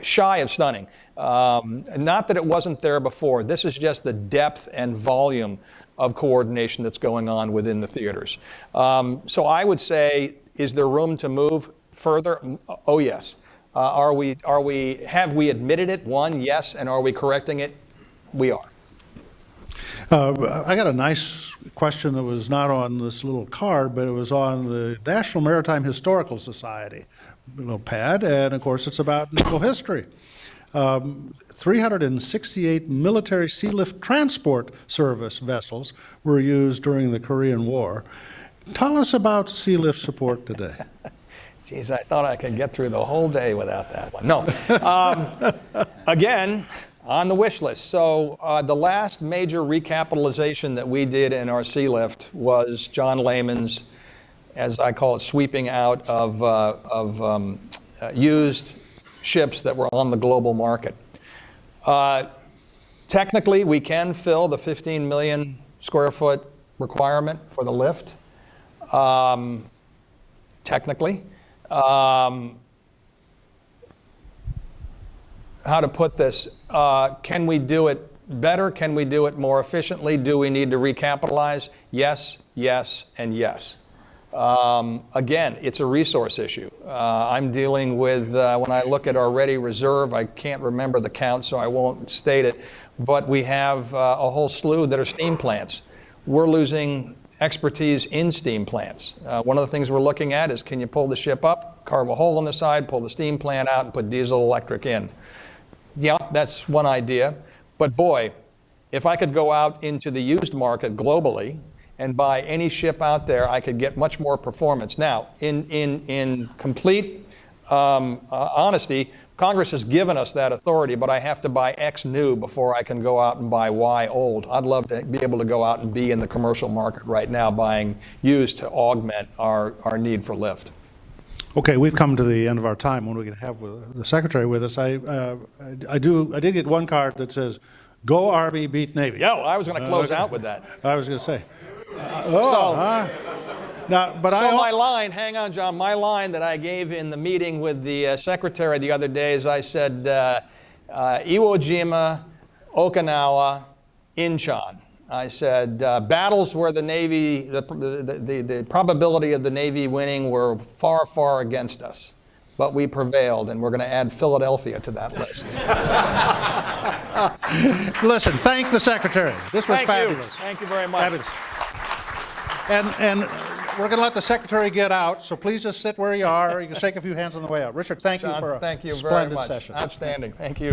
shy of stunning. Not that it wasn't there before. This is just the depth and volume of coordination that's going on within the theaters. So I would say, is there room to move further? Oh, yes. Have we admitted it? One, yes. And are we correcting it? we are. I got a nice question that was not on this little card, but it was on the National Maritime Historical Society little pad, and of course it's about naval history. 368 military sea lift transport service vessels were used during the Korean War. Tell us about sea lift support today. Geez, I thought I could get through the whole day without that one. No. Again, on the wish list. So the last major recapitalization that we did in our sea lift was John Lehman's, as I call it, sweeping out of used ships that were on the global market. Technically, we can fill the 15 million square foot requirement for the lift. Technically. How to put this? Can we do it better? Can we do it more efficiently? Do we need to recapitalize? Yes, yes, and yes. Again, it's a resource issue. I'm dealing with, when I look at our ready reserve, I can't remember the count, so I won't state it, but we have a whole slew that are steam plants. We're losing expertise in steam plants. One of the things we're looking at is, can you pull the ship up, carve a hole in the side, pull the steam plant out, and put diesel electric in? Yeah, that's one idea. But boy, if I could go out into the used market globally and buy any ship out there, I could get much more performance. Now, in complete honesty, Congress has given us that authority, but I have to buy X new before I can go out and buy Y old. I'd love to be able to go out and be in the commercial market right now buying used to augment our need for lift. Okay, we've come to the end of our time when we can have the Secretary with us. I did get one card that says, "Go Army, beat Navy." Yeah, well, I was going to close out with that. I was going to say. My line, hang on, John, my line that I gave in the meeting with the Secretary the other day is I said, Iwo Jima, Okinawa, Incheon. I said, battles where the Navy, the probability of the Navy winning were far, far against us. But we prevailed, and we're going to add Philadelphia to that list. Listen, thank the Secretary. This was fabulous. Thank you very much. Fabulous. And we're going to let the Secretary get out, so please just sit where you are. You can shake a few hands on the way out. Richard, thank you for a splendid session. Outstanding. Thank you.